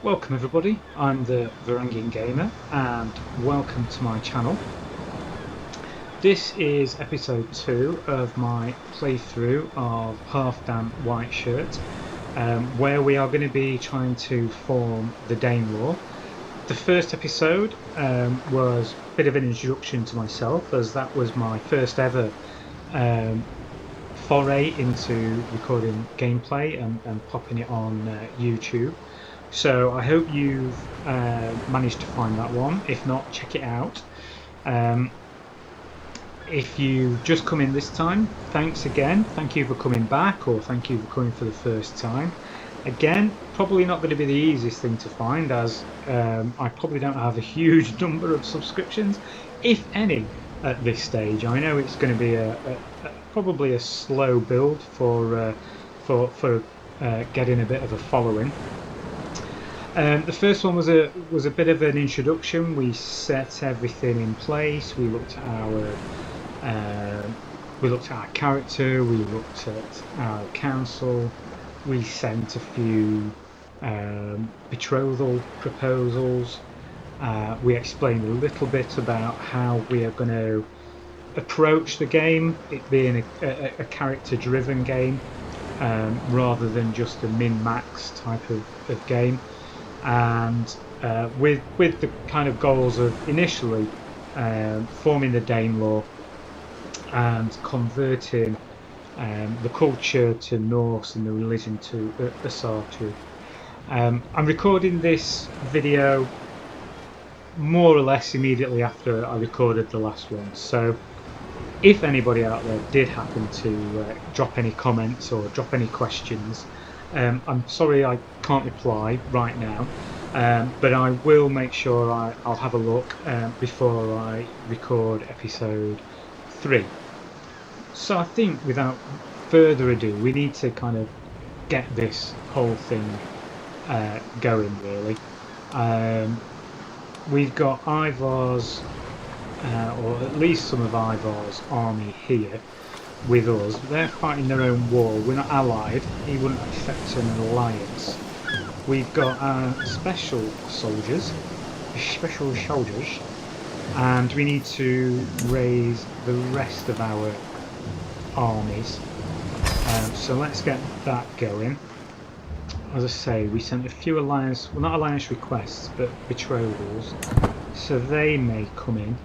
Welcome everybody, I'm the Varangian Gamer and welcome to my channel. This is episode 2 of my playthrough of Halfdan Whiteshirt, where we are going to be trying to form the Danelaw. The first episode was a bit of an introduction to myself, as that was my first ever foray into recording gameplay and popping it on YouTube. So I hope you've managed to find that one. If not, check it out. If you've just come in this time, thanks again. Thank you for coming back, or thank you for coming for the first time. Again, probably not going to be the easiest thing to find, as I probably don't have a huge number of subscriptions, if any, at this stage. I know it's going to be probably a slow build for getting a bit of a following. The first one was a bit of an introduction. We set everything in place. We looked at our character. We looked at our council. We sent a few betrothal proposals. We explained a little bit about how we are going to approach the game, it being a character-driven game rather than just a min-max type of game. And with the kind of goals of initially forming the Danelaw and converting the culture to Norse and the religion to Asatru. I'm recording this video more or less immediately after I recorded the last one, so if anybody out there did happen to drop any comments or drop any questions, I'm sorry I can't reply right now, but I will make sure I'll have a look before I record episode 3. So I think without further ado, we need to kind of get this whole thing going, really. We've got Ivar's, or at least some of Ivar's army here with us. They're fighting their own war. We're not allied. He wouldn't accept an alliance. We've got our special soldiers, and we need to raise the rest of our armies. So let's get that going. As I say, we sent a few alliance, well, not alliance requests, but betrothals, so they may come in.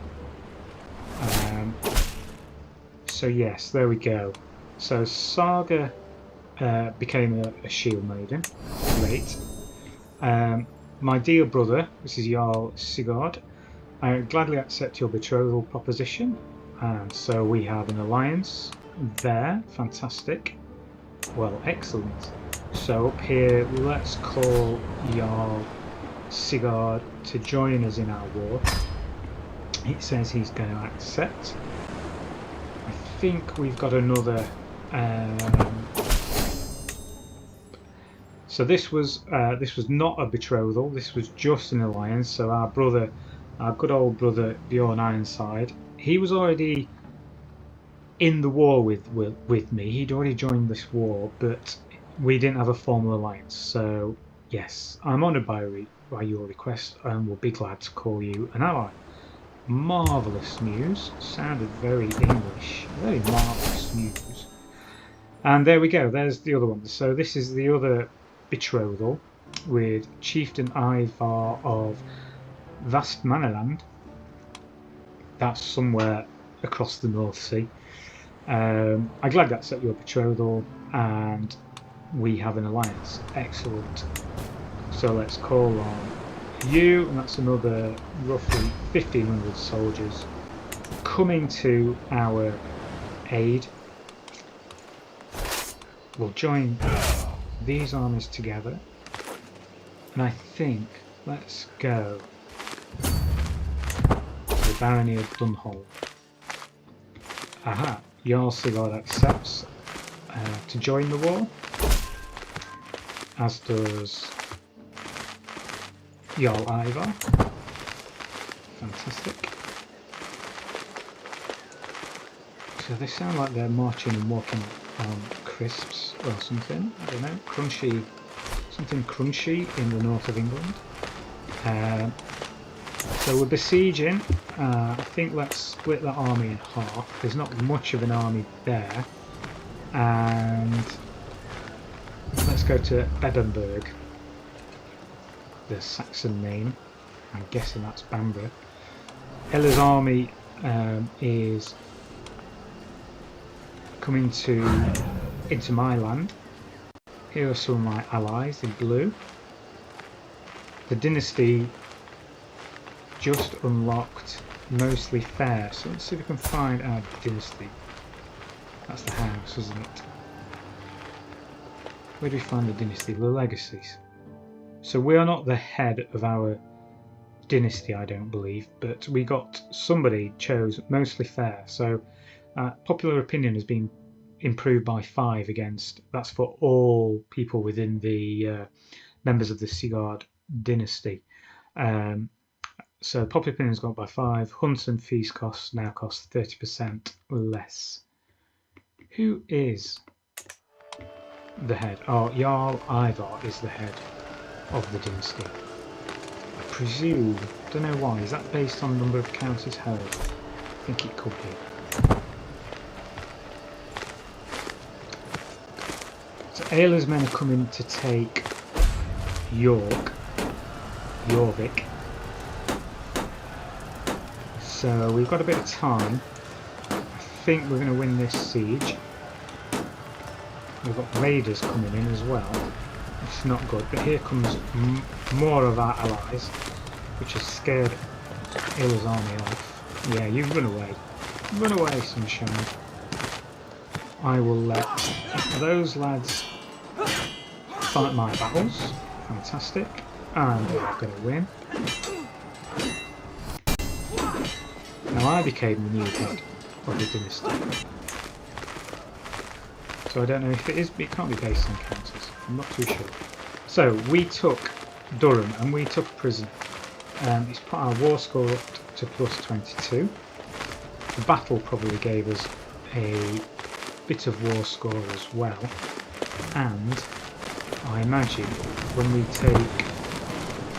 So yes, there we go. So Saga became a shield maiden. Great. My dear brother, this is Jarl Sigurd, I gladly accept your betrothal proposition. And so we have an alliance there. Fantastic. Well, excellent. So up here, let's call Jarl Sigurd to join us in our war. It says he's going to accept. I think we've got another. So this was not a betrothal. This was just an alliance. So our brother, our good old brother Bjorn Ironside, he was already in the war with me. He'd already joined this war, but we didn't have a formal alliance. So yes, I'm honoured by your request, and will be glad to call you an ally. Marvellous news. Sounded very English. Very marvellous news. And there we go. There's the other one. So this is the other betrothal with Chieftain Ivar of Vastmanaland. That's somewhere across the North Sea. I'm glad that's at your betrothal, and we have an alliance. Excellent. So let's call on you, and that's another roughly 1,500 soldiers coming to our aid. We'll join these armies together, and I think let's go to the Barony of Dunholm. Aha, Jarl Sigurd accepts to join the war, as does Jarl Ivar. Fantastic. So they sound like they're marching and walking on crisps or something. I don't know. Crunchy something crunchy in the north of England. So we're besieging. I think let's split that army in half. There's not much of an army there. And let's go to Bebenberg, the Saxon name. I'm guessing that's Bamborough. Ella's army is coming into my land. Here are some of my allies in blue. The dynasty just unlocked mostly fair, so let's see if we can find our dynasty. That's the house, isn't it? Where do we find the dynasty? The legacies. So we are not the head of our dynasty, I don't believe, but we got somebody chose mostly fair, so popular opinion has been improved by 5 against. That's for all people within the members of the Sigurd dynasty. So popular opinion has gone by 5. Hunt and feast costs now cost 30% less. Who is the head? Oh, Jarl Ivar is the head of the dynasty. I presume, don't know why, is that based on the number of counties held? I think it could be. So Aella's men are coming to take Jorvik. So we've got a bit of time. I think we're going to win this siege. We've got raiders coming in as well. It's not good, but here comes more of our allies, which has scared Aella's army off. Yeah, you run away. Run away, sunshine. I will let those lads fight my battles. Fantastic. And we're going to win. Now I became the new head of the dynasty. So I don't know if it is, it can't be based on counties. I'm not too sure. So we took Durham and we took prison. It's put our war score up to plus 22. The battle probably gave us a bit of war score as well. And I imagine when we take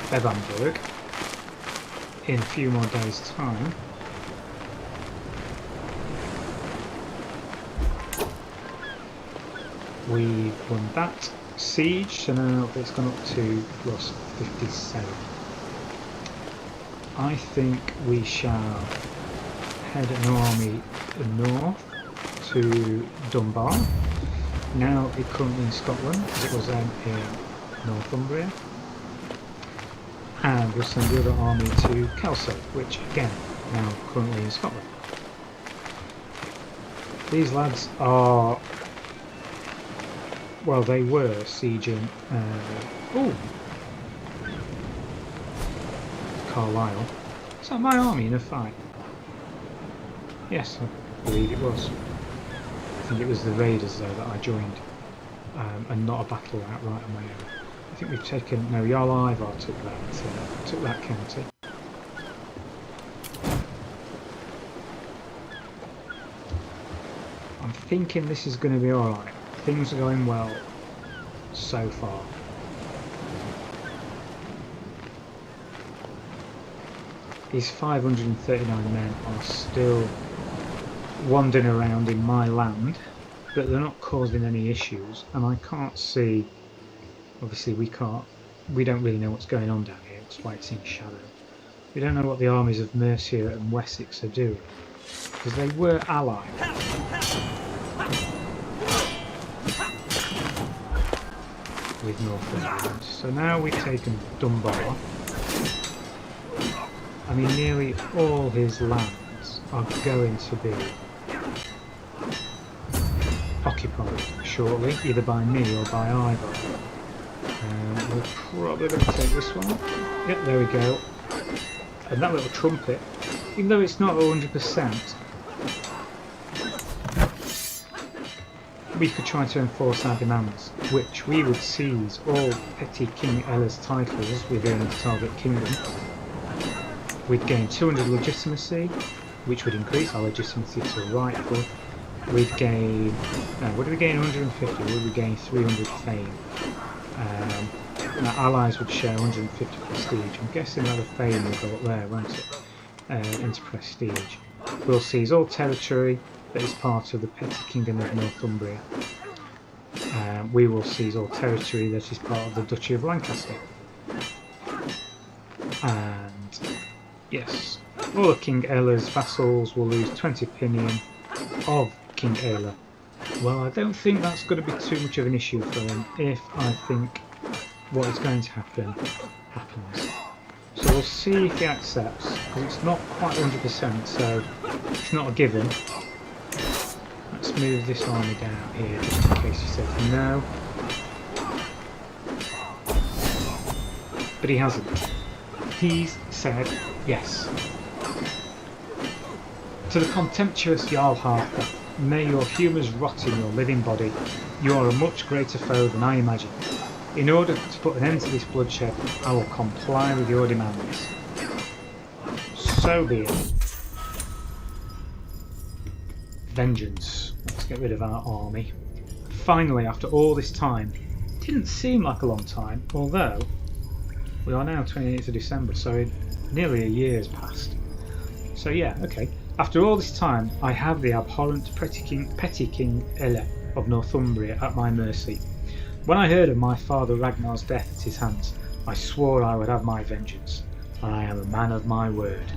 Bebenberg in a few more days' time, we've won that siege, so now it's gone up to plus 57. I think we shall head an army north to Dunbar. Now it's currently in Scotland, as it was then in Northumbria. And we'll send the other army to Kelso, which again, now currently in Scotland. These lads are, well, they were sieging Carlisle. Is that my army in a fight? Yes, I believe it was. I think it was the raiders though that I joined, and not a battle outright on my own. I think we've taken, no, Jarl Ivar took that county. I'm thinking this is going to be alright. Things are going well so far. These 539 men are still wandering around in my land, but they're not causing any issues, and I can't see, obviously we don't really know what's going on down here, that's why it's in shadow. We don't know what the armies of Mercia and Wessex are doing, because they were allied. With Northumberland. So now we've taken Dunbar. I mean, nearly all his lands are going to be occupied shortly, either by me or by Ivar. We're probably going to take this one. Yep, there we go. And that little trumpet, even though it's not 100%, we could try to enforce our demands, which we would seize all petty King Aella's titles within the target kingdom. We'd gain 200 legitimacy, which would increase our legitimacy to rightful. We'd gain, no, would we gain 150? Would we gain 300 fame? And our allies would share 150 prestige. I'm guessing that the fame will go up there, won't it? Into prestige. We'll seize all territory that is part of the petty kingdom of Northumbria. We will seize all territory that is part of the Duchy of Lancaster. And yes, all of King Aella's vassals will lose 20 opinion of King Aella. Well, I don't think that's going to be too much of an issue for him if I think what is going to happen happens. So we'll see if he accepts, because it's not quite 100%, so it's not a given. Let's move this army down here just in case he says no. But he hasn't. He's said yes. To the contemptuous Jarl Halfdan, may your humours rot in your living body. You are a much greater foe than I imagined. In order to put an end to this bloodshed, I will comply with your demands. So be it. Vengeance. Let's get rid of our army. Finally, after all this time, it didn't seem like a long time, although we are now 28th of December, so nearly a year has passed. So yeah, okay. After all this time, I have the abhorrent petty King Aella of Northumbria at my mercy. When I heard of my father Ragnar's death at his hands, I swore I would have my vengeance, and I am a man of my word.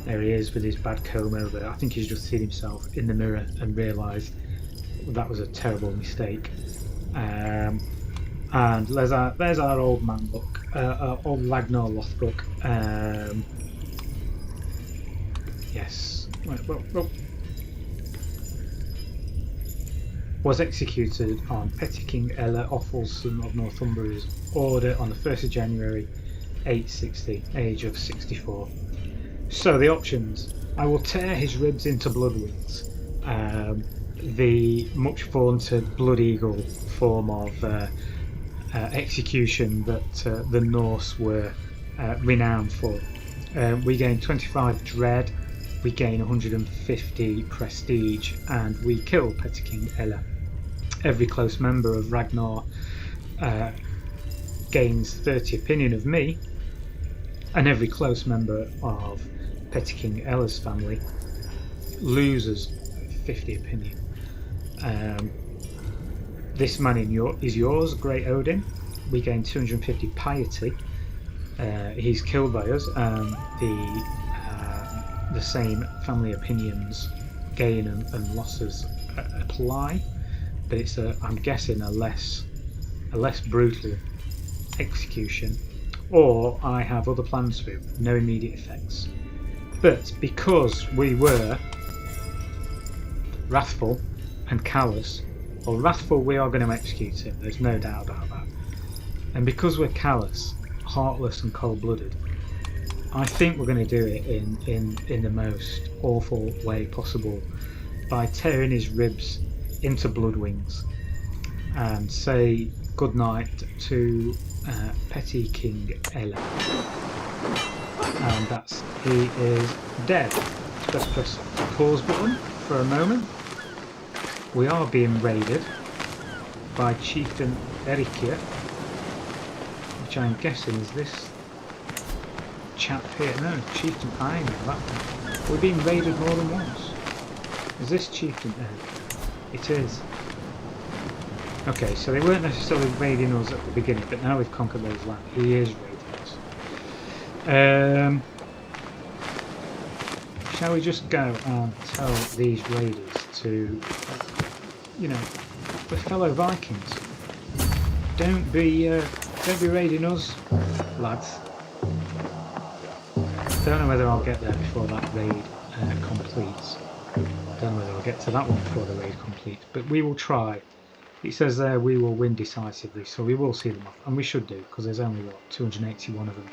There he is with his bad comb over. I think he's just seen himself in the mirror and realised that was a terrible mistake. And there's our old man look, old Ragnar Lothbrok. Yes. Well. Was executed on petty King Aella of Northumbria's order on the 1st of January 860, age of 64. So the options: I will tear his ribs into bloodwings, the much vaunted blood eagle form of execution that the Norse were renowned for. We gain 25 dread, we gain 150 prestige, and we kill petty King Aella. Every close member of Ragnar gains 30 opinion of me, and every close member of petty King Ella's family loses 50 opinion. This man is yours, Great Odin. We gain 250 piety. He's killed by us, and the same family opinions gain and losses apply, but it's I'm guessing a less brutal execution. Or I have other plans for him, no immediate effects. But because we were wrathful and callous, well, wrathful we are going to execute him, there's no doubt about that. And because we're callous, heartless and cold-blooded, I think we're going to do it in the most awful way possible by tearing his ribs into bloodwings and say goodnight to petty King Aella. And that's he is dead. Let's press the pause button for a moment. We are being raided by Chieftain Erikia, which I'm guessing is this chap here. No, Chieftain Aina, that one. We're being raided more than once. Is this Chieftain Erikia? It is. Okay, so they weren't necessarily raiding us at the beginning, but now we've conquered those lands. He is raiding us. Shall we just go and tell these raiders to, you know, we're fellow Vikings. Don't be raiding us, lads. Don't know whether I'll get there before that raid completes. Don't know whether I'll get to that one before the raid completes, but we will try. It says there we will win decisively, so we will see them off, and we should do, because there's only, what, 281 of them,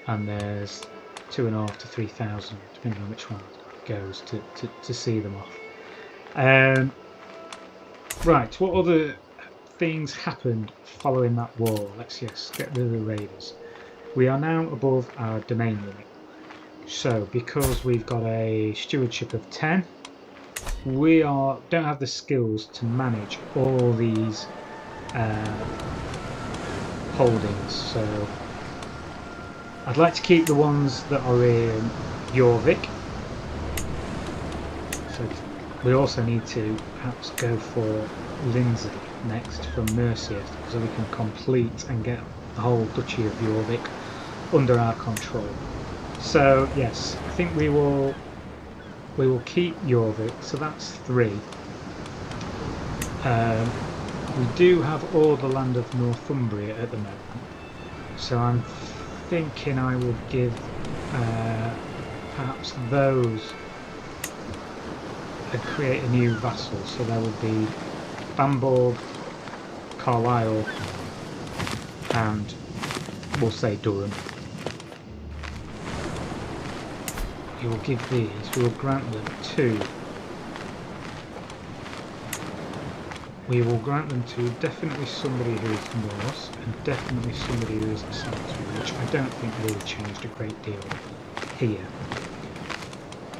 and there's 2,500 to 3,000, depending on which one goes, to see them off. Right, what other things happened following that war? Let's just get rid of the raiders. We are now above our domain limit, so because we've got a stewardship of 10, we don't have the skills to manage all these holdings. So I'd like to keep the ones that are in Jorvik. So we also need to perhaps go for Lindsey next from Mercia, so we can complete and get the whole Duchy of Jorvik under our control. So yes, I think we will keep Jorvik, so that's 3. We do have all the land of Northumbria at the moment, so I'm thinking I will give perhaps those and create a new vassal. So there will be Bamburgh, Carlisle, and we'll say Durham. We will give these, we will grant them to. We will grant them to definitely somebody who is Norse and definitely somebody who is Saxon, which I don't think really changed a great deal here.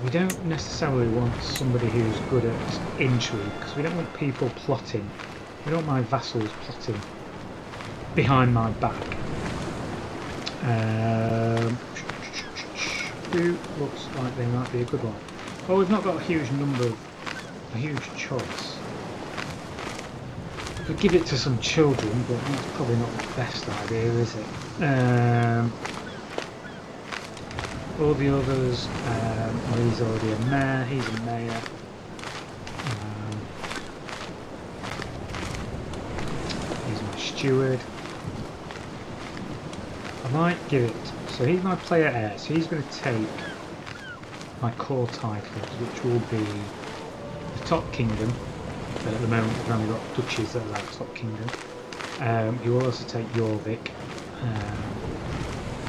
We don't necessarily want somebody who's good at intrigue, because we don't want people plotting. We don't want my vassals plotting behind my back. Who looks like they might be a good one? Well, we've not got a huge choice. We could give it to some children, but that's probably not the best idea, is it? All the others, well, he's already a mayor, he's a mayor. He's my steward. I might give it, so he's my player heir, so he's going to take my core titles, which will be the top kingdom. But at the moment we've only got duchies that are our top kingdom. He will also take Jorvik.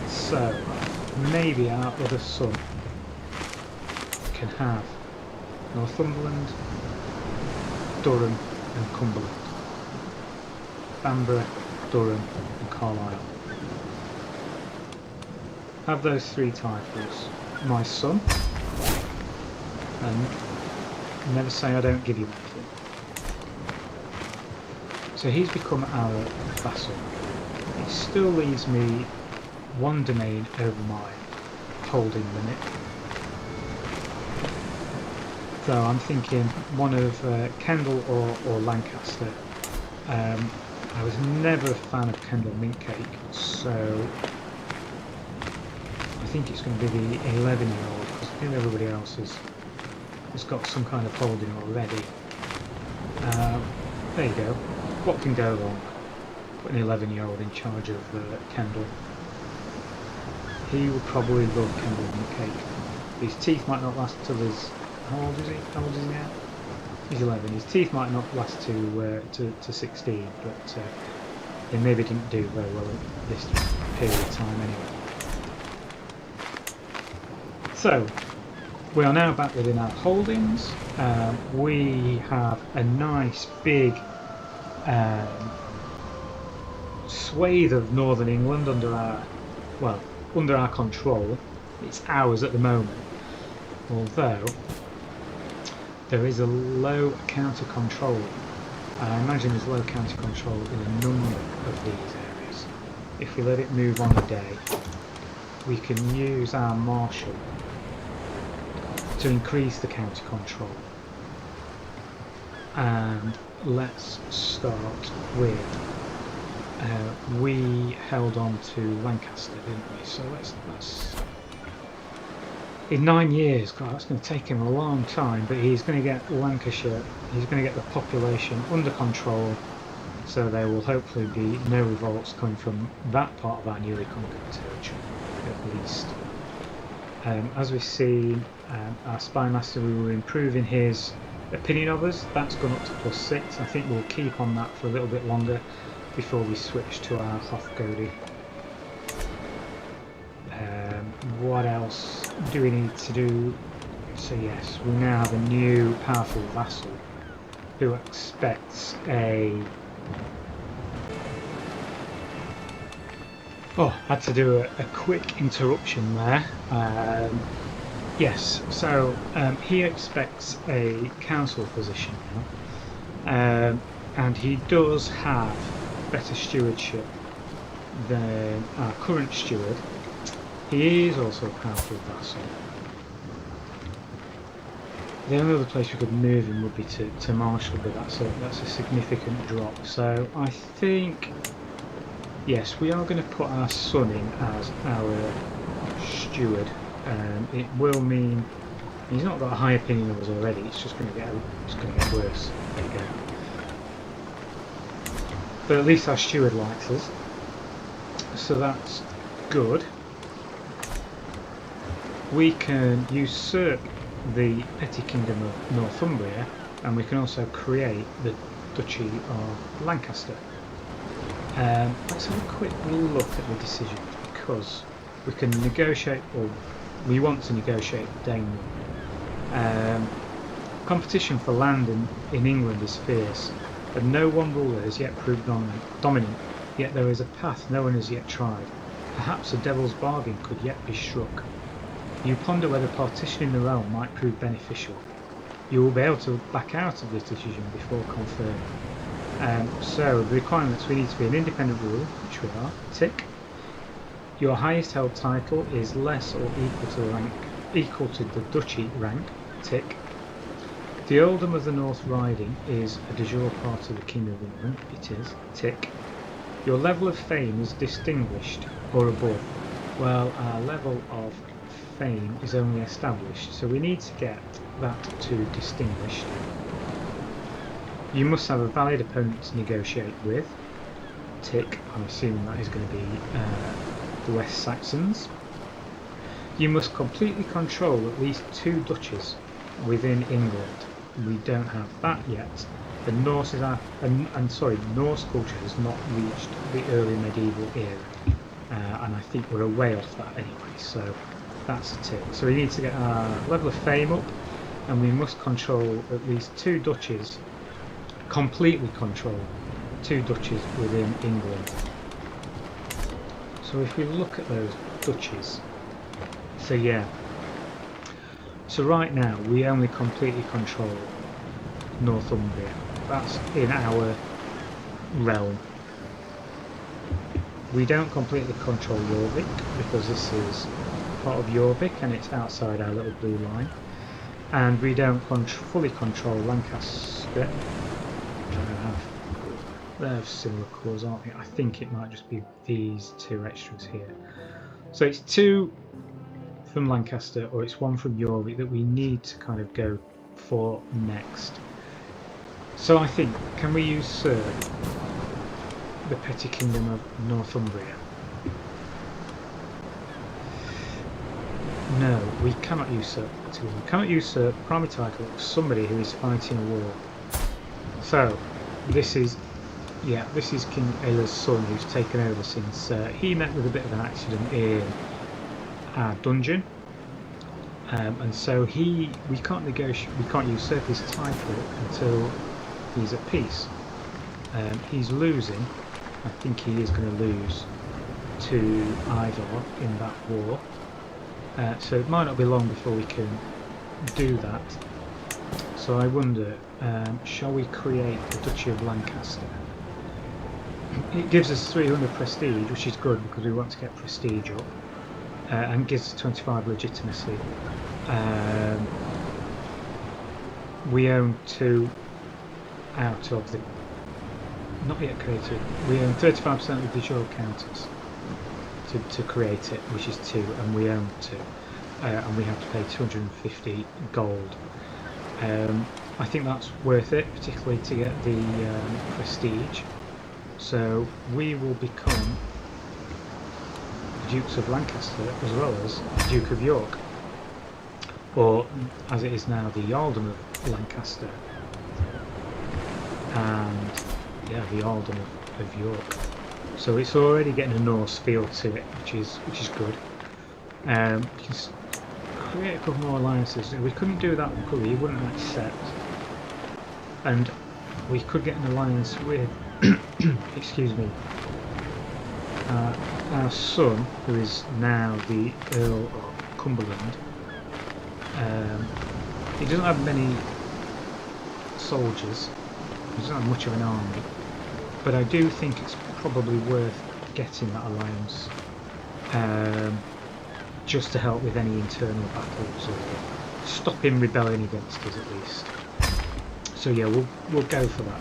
So maybe our other son can have Northumberland, Durham and Cumberland. Bamburgh, Durham and Carlisle. Have those 3 titles. My son, and never say I don't give you anything. So he's become our vassal. It still leaves me 1 domain over my holding limit. So I'm thinking one of Kendal or Lancaster. I was never a fan of Kendal Mintcake, so I think it's going to be the 11-year-old, because I think everybody else has got some kind of holding already. There you go. What can go wrong? Put an 11-year-old in charge of Kendal. He would probably love Kendal Mintcake. His teeth might not last till his... How old is he? How old is he now? He's 11. His teeth might not last to 16, but they maybe didn't do very well at this period of time anyway. So, we are now back within our holdings. We have a nice big swathe of northern England under our control. It's ours at the moment, although there is a low counter control. I imagine there's low counter control in a number of these areas. If we let it move on a day, we can use our marshal to increase the counter control. And let's start with we held on to Lancaster, didn't we? So let's in 9 years, God, that's going to take him a long time, but he's going to get Lancashire, he's going to get the population under control, so there will hopefully be no revolts coming from that part of our newly conquered territory, at least. As we've seen, our Spymaster, we were improving his opinion of us. That's gone up to +6. I think we'll keep on that for a little bit longer before we switch to our Hrothgodi. What else do we need to do? So yes, we now have a new powerful vassal who expects a... Oh, I had to do a quick interruption there. Yes, so he expects a council position now, and he does have better stewardship then our current steward, he is also a powerful vassal. The only other place we could move him would be to Marshall, but that's a significant drop. So I think, yes, we are going to put our son in as our steward. It will mean he's not got a high opinion of us already. It's just going to get worse. There you go. But at least our steward likes us, so that's good. We can usurp the petty kingdom of Northumbria, and we can also create the Duchy of Lancaster. Let's have a quick look at the decisions, because we can negotiate, or we want to negotiate Danelaw. Competition for land in England is fierce, and no one ruler has yet proved dominant, yet there is a path no one has yet tried. Perhaps a devil's bargain could yet be struck. You ponder whether partitioning the realm might prove beneficial. You will be able to back out of this decision before confirming. So the requirements: we need to be an independent ruler, which we are. Tick. Your highest held title is less or equal to the duchy rank. Tick. The earldom of the North Riding is a de jure part of the Kingdom of England. It is. Tick. Your level of fame is distinguished or above. Well, our level of fame is only established, so we need to get that to distinguished. You must have a valid opponent to negotiate with. Tick. I'm assuming that is going to be the West Saxons. You must completely control at least 2 duchies within England. We don't have that yet. The Norse is Norse culture has not reached the early medieval era, and I think we're a way off that anyway. So that's a tick. So we need to get our level of fame up, and we must control at least 2 duchies. Completely control 2 duchies within England. So if we look at those duchies, so yeah. So right now we only completely control Northumbria. That's in our realm. We don't completely control Jorvik, because this is part of Jorvik and it's outside our little blue line. And we don't fully control Lancaster. They're similar colours, aren't they? I think it might just be these 2 extras here. So it's 2 from Lancaster, or it's 1 from Jorvik that we need to kind of go for next. So I think, can we usurp the petty kingdom of Northumbria? No, we cannot usurp it. We cannot usurp the primary title of somebody who is fighting a war. So this is King Aella's son, who's taken over since he met with a bit of an accident in our dungeon, and so we can't usurp his title until he's at peace. He's losing. I think he is going to lose to Ivar in that war. So it might not be long before we can do that. So I wonder, shall we create the Duchy of Lancaster? It gives us 300 prestige, which is good because we want to get prestige up, and gives us 25 legitimacy. We own 2 out of the not yet created. We own 35% of the visual counters to create it, which is 2, and we own 2, and we have to pay 250 gold. I think that's worth it, particularly to get the prestige. So we will become Dukes of Lancaster as well as Duke of York, or as it is now, the Earldom of Lancaster, and yeah, the Earldom of York. So it's already getting a Norse feel to it, which is good. We can create a couple more alliances. We couldn't do that one, could we? He wouldn't accept. And we could get an alliance with excuse me, our son, who is now the Earl of Cumberland. He doesn't have many soldiers, he doesn't have much of an army, but I do think it's probably worth getting that alliance, just to help with any internal battles or stop him rebelling against us at least. So yeah, we'll go for that.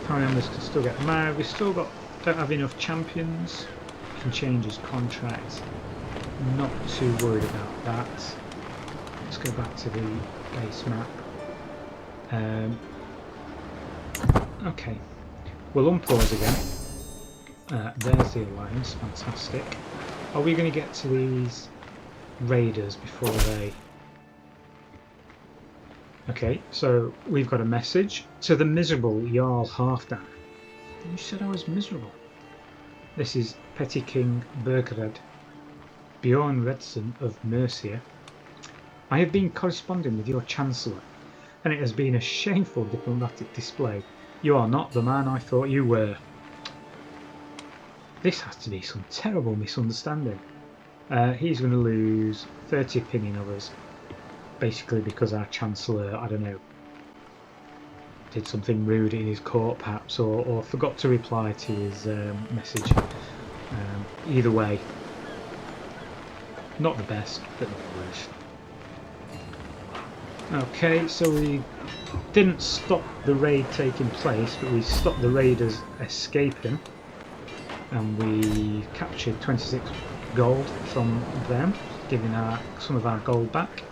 Family members can still get married. We still don't have enough champions. We can change his contract. Not too worried about that. Let's go back to the base map. Okay, we'll unpause again. There's the alliance, fantastic. Are we going to get to these raiders before they... Okay, so we've got a message to the miserable Jarl Halfdan. You said I was miserable. This is Petty King Bergred Bjorn Redson of Mercia. I have been corresponding with your Chancellor, and it has been a shameful diplomatic display. You are not the man I thought you were. This has to be some terrible misunderstanding. He's going to lose 30 opinion of us, basically because our Chancellor, I don't know, did something rude in his court perhaps, or forgot to reply to his message. Either way, not the best, but not the worst. Okay, so we didn't stop the raid taking place, but we stopped the raiders escaping, and we captured 26 gold from them, giving some of our gold back.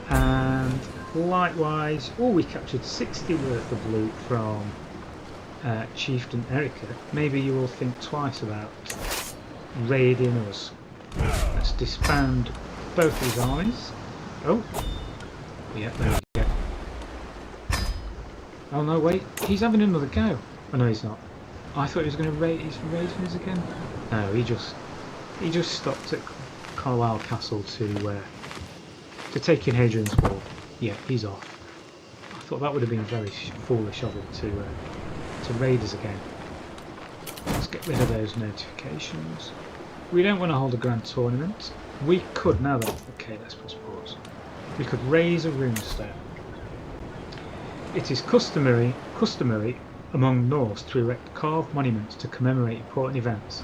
And likewise, we captured 60 worth of loot from Chieftain Erica. Maybe you will think twice about raiding us. Let's disband both these armies. Oh, yeah, there we go. Oh no, wait, he's having another go. Oh no, he's not. I thought he was going to raid us again. No, he just stopped at Carlisle Castle to take in Hadrian's Wall. Yeah, he's off. I thought that would have been very foolish of him to raid us again. Let's get rid of those notifications. We don't want to hold a grand tournament. We could, now that... Okay, let's press pause. We could raise a runestone. It is customary among Norse to erect carved monuments to commemorate important events.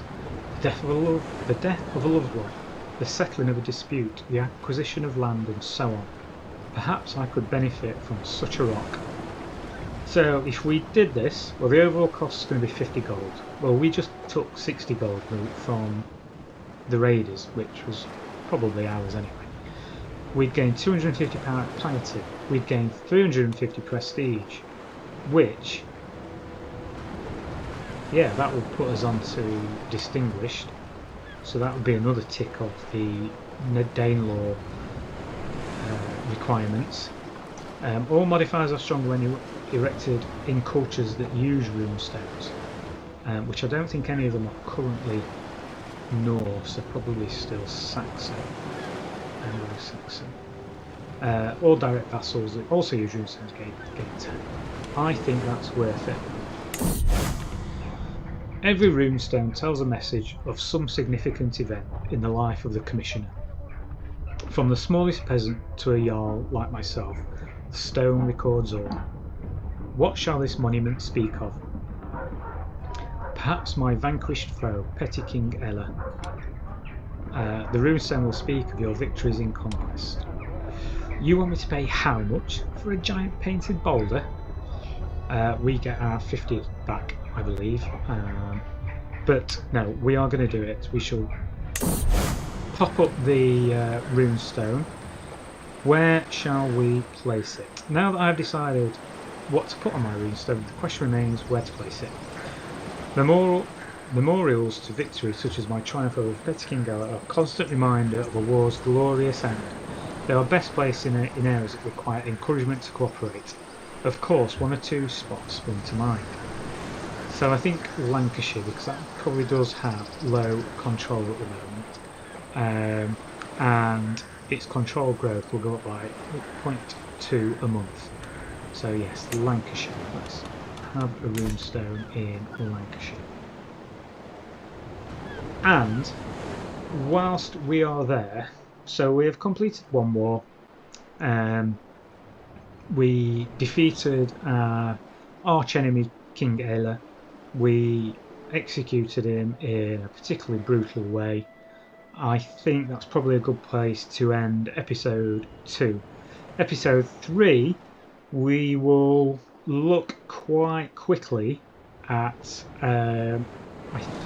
The death of a loved one, the settling of a dispute, the acquisition of land, and so on. Perhaps I could benefit from such a rock. So if we did this, well, the overall cost is going to be 50 gold. Well, we just took 60 gold loot from the raiders, which was probably ours anyway. We'd gain 250 power piety. We'd gain 350 prestige, which, yeah, that would put us on to distinguished. So that would be another tick off the Danelaw requirements. All modifiers are stronger when erected in cultures that use runestones, which I don't think any of them are currently Norse, they're probably still Saxon, Anglo-Saxon. All direct vassals that also use runestones gain 10. I think that's worth it. Every runestone tells a message of some significant event in the life of the commissioner. From the smallest peasant to a jarl like myself, the stone records all. What shall this monument speak of? Perhaps my vanquished foe, Petty King Aella. The runestone will speak of your victories in conquest. You want me to pay how much for a giant painted boulder? We get our 50 back, I believe. But no, we are going to do it. We shall pop up the runestone. Where shall we place it? Now that I've decided what to put on my runestone, the question remains where to place it. Memorials to victory, such as my triumph over Petty King Aella, are a constant reminder of a war's glorious end. They are best placed in areas that require encouragement to cooperate. Of course, one or two spots spring to mind. So I think Lancashire, because that probably does have low control at the moment, and its control growth will go up by 0.2 a month. So yes, Lancashire. Let's have a runestone in Lancashire. And whilst we are there, so we have completed one war. We defeated our arch enemy King Aella. We executed him in a particularly brutal way, I think that's probably a good place to end episode 2. Episode 3, we will look quite quickly at, I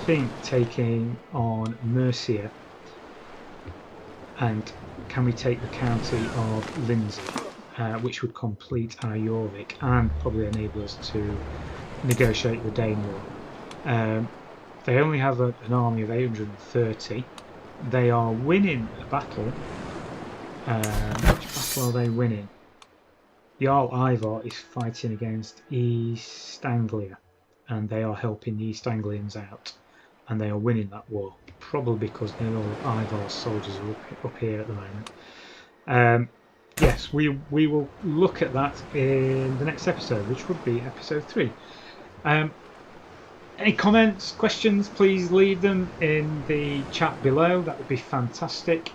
think, taking on Mercia. And can we take the county of Lindsey, which would complete our Jorvik and probably enable us to negotiate the Danelaw. They only have an army of 830. They are winning a battle. Which battle are they winning? Jarl Ivar is fighting against East Anglia, and they are helping the East Anglians out, and they are winning that war, probably because all Ivar's soldiers are up here at the moment. Yes, we will look at that in the next episode, which would be episode 3. Any comments, questions, please leave them in the chat below. That would be fantastic.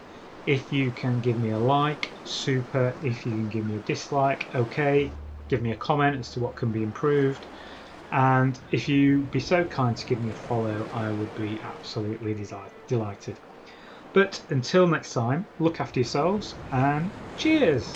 If you can give me a like, super. If you can give me a dislike, okay. Give me a comment as to what can be improved. And if you'd be so kind to give me a follow, I would be absolutely delighted. But until next time, look after yourselves and cheers!